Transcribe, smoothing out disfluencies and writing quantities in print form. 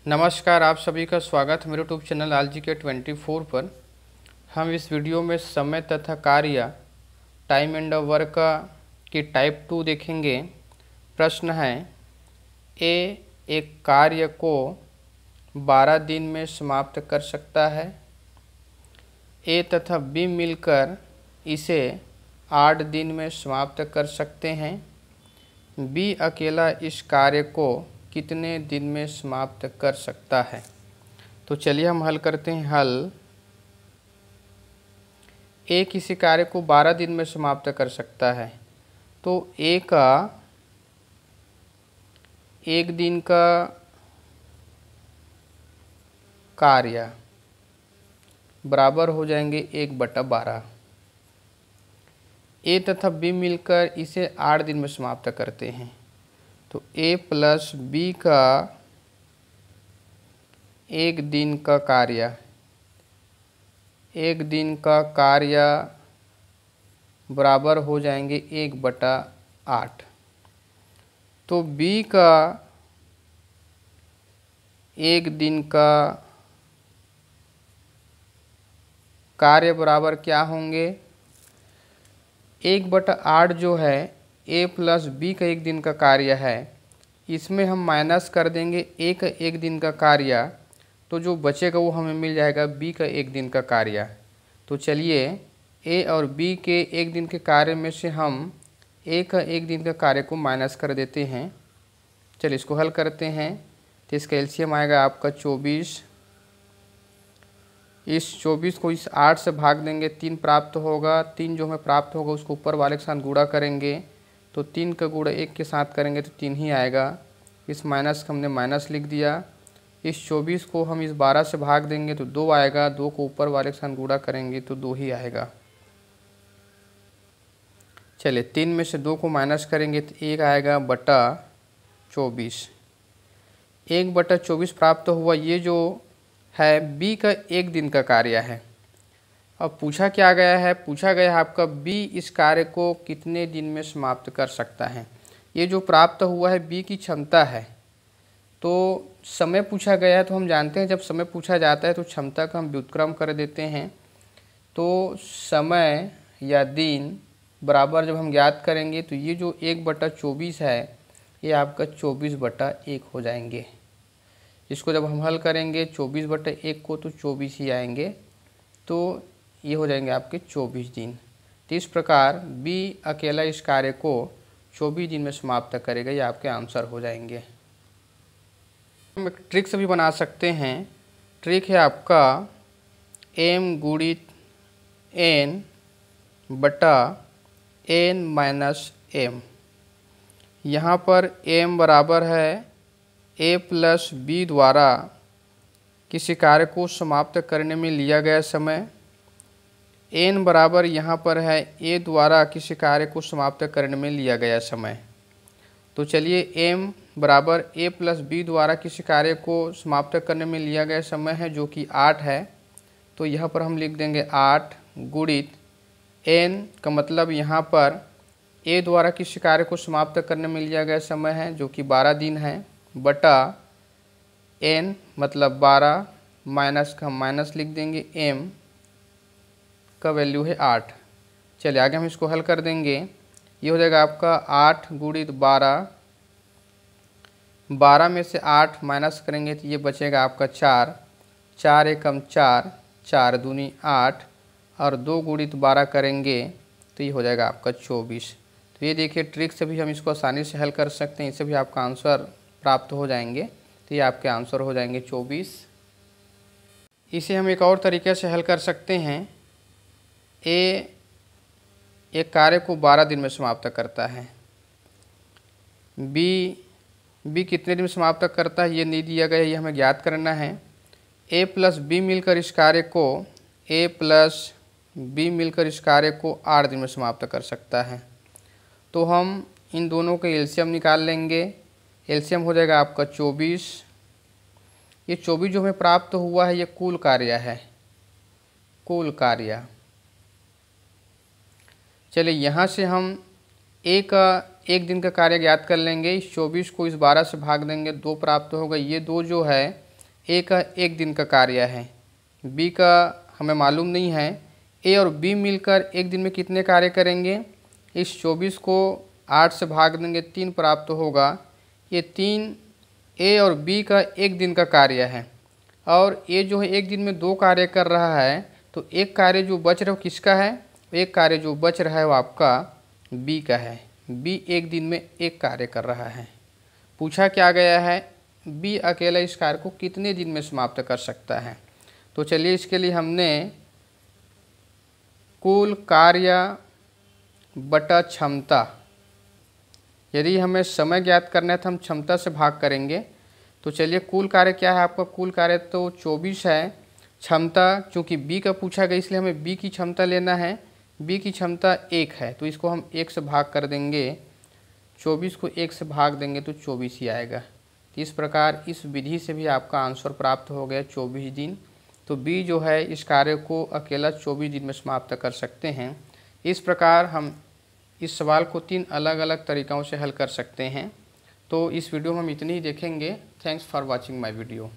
नमस्कार, आप सभी का स्वागत है मेरे यूट्यूब चैनल ALGK24 पर। हम इस वीडियो में समय तथा कार्य टाइम एंड वर्क की टाइप 2 देखेंगे। प्रश्न है, ए एक कार्य को 12 दिन में समाप्त कर सकता है। ए तथा बी मिलकर इसे 8 दिन में समाप्त कर सकते हैं। बी अकेला इस कार्य को कितने दिन में समाप्त कर सकता है। तो चलिए हम हल करते हैं। हल, ए किसी कार्य को 12 दिन में समाप्त कर सकता है, तो ए का 1 दिन का कार्य बराबर हो जाएंगे 1/12। ए तथा बी मिलकर इसे 8 दिन में समाप्त करते हैं, तो ए प्लस बी का 1 दिन का कार्य बराबर हो जाएंगे 1/8। तो बी का 1 दिन का कार्य बराबर क्या होंगे, 1/8 जो है ए प्लस बी का 1 दिन का कार्य है, इसमें हम माइनस कर देंगे ए का 1 दिन का कार्य, तो जो बचेगा वो हमें मिल जाएगा बी का 1 दिन का कार्य। तो चलिए ए और बी के 1 दिन के कार्य में से हम ए का 1 दिन का कार्य को माइनस कर देते हैं। चलिए इसको हल करते हैं। तो इसका एलसीएम आएगा आपका 24। इस 24 को इस 8 से भाग देंगे, 3 प्राप्त होगा। 3 जो हमें प्राप्त होगा उसको ऊपर वाले के साथ गुणा करेंगे, तो 3 का गुणा 1 के साथ करेंगे तो 3 ही आएगा। इस माइनस का हमने माइनस लिख दिया। इस 24 को हम इस 12 से भाग देंगे तो 2 आएगा। 2 को ऊपर वाले के साथ गुणा करेंगे तो 2 ही आएगा। चलिए 3 में से 2 को माइनस करेंगे तो 1 आएगा बटा 24। 1/24 प्राप्त हुआ। ये जो है बी का 1 दिन का कार्य है। अब पूछा क्या गया है, पूछा गया है आपका बी इस कार्य को कितने दिन में समाप्त कर सकता है। ये जो प्राप्त हुआ है बी की क्षमता है। तो समय पूछा गया है, तो हम जानते हैं जब समय पूछा जाता है तो क्षमता का हम व्युत्क्रम कर देते हैं। तो समय या दिन बराबर जब हम ज्ञात करेंगे तो ये जो 1/24 है ये आपका 24/1 हो जाएंगे। इसको जब हम हल करेंगे 24/1 को तो 24 ही आएंगे, तो ये हो जाएंगे आपके 24 दिन। तो इस प्रकार बी अकेला इस कार्य को 24 दिन में समाप्त करेगा। ये आपके आंसर हो जाएंगे। हम एक ट्रिक से भी बना सकते हैं। ट्रिक है आपका m गुणित n बटा n माइनस m। यहाँ पर m बराबर है a प्लस बी द्वारा किसी कार्य को समाप्त करने में लिया गया समय। n बराबर यहाँ पर है a द्वारा किसी कार्य को समाप्त करने में लिया गया समय। तो चलिए m बराबर a प्लस बी द्वारा किसी कार्य को समाप्त करने में लिया गया समय है जो कि 8 है। तो यहाँ पर हम लिख देंगे 8 गुणित n का मतलब यहाँ पर a द्वारा किसी कार्य को समाप्त करने में लिया गया समय है जो कि 12 दिन है, बटा n मतलब 12 माइनस का हम माइनस लिख देंगे, m का वैल्यू है 8। चलिए आगे हम इसको हल कर देंगे। ये हो जाएगा आपका 8 गुणित 12, 12 में से 8 माइनस करेंगे तो ये बचेगा आपका 4, 4 एकम 4, 4 दूनी 8 और 2 गुणित 12 करेंगे तो ये हो जाएगा आपका 24। तो ये देखिए ट्रिक से भी हम इसको आसानी से हल कर सकते हैं, इससे भी आपका आंसर प्राप्त हो जाएंगे। तो ये आपके आंसर हो जाएंगे 24। इसे हम एक और तरीके से हल कर सकते हैं। ए एक कार्य को 12 दिन में समाप्त करता है। बी कितने दिन में समाप्त करता है ये नहीं दिया गया, ये हमें ज्ञात करना है। ए प्लस बी मिलकर इस कार्य को 8 दिन में समाप्त कर सकता है। तो हम इन दोनों के एलसीएम निकाल लेंगे। एलसीएम हो जाएगा आपका 24। ये 24 जो हमें प्राप्त हुआ है ये कुल कार्य है, कुल कार्य। चलिए यहाँ से हम ए का 1 दिन का कार्य ज्ञात कर लेंगे। इस 24 को इस 12 से भाग देंगे, 2 प्राप्त होगा। ये 2 जो है ए का एक दिन का कार्य है, बी का हमें मालूम नहीं है। ए और बी मिलकर एक दिन में कितने कार्य करेंगे? इस 24 को 8 से भाग देंगे, 3 प्राप्त होगा। ये 3 ए और बी का एक दिन का कार्य है, और ए जो है एक दिन में 2 कार्य कर रहा है, तो एक कार्य जो बच रहा है वो किसका है? एक कार्य जो बच रहा है वो आपका बी का है। बी एक दिन में एक कार्य कर रहा है। पूछा क्या गया है? बी अकेला इस कार्य को कितने दिन में समाप्त कर सकता है। तो चलिए इसके लिए हमने कुल कार्य बटा क्षमता, यदि हमें समय ज्ञात करना है तो हम क्षमता से भाग करेंगे। तो चलिए कुल कार्य क्या है आपका? कुल कार्य तो 24 है। क्षमता चूँकि बी का पूछा गया इसलिए हमें बी की क्षमता लेना है। बी की क्षमता 1 है, तो इसको हम 1 से भाग कर देंगे। 24 को 1 से भाग देंगे तो 24 ही आएगा। तो इस प्रकार इस विधि से भी आपका आंसर प्राप्त हो गया 24 दिन। तो बी जो है इस कार्य को अकेला 24 दिन में समाप्त कर सकते हैं। इस प्रकार हम इस सवाल को 3 अलग अलग तरीक़ों से हल कर सकते हैं। तो इस वीडियो में हम इतनी ही देखेंगे। Thanks for watching my video.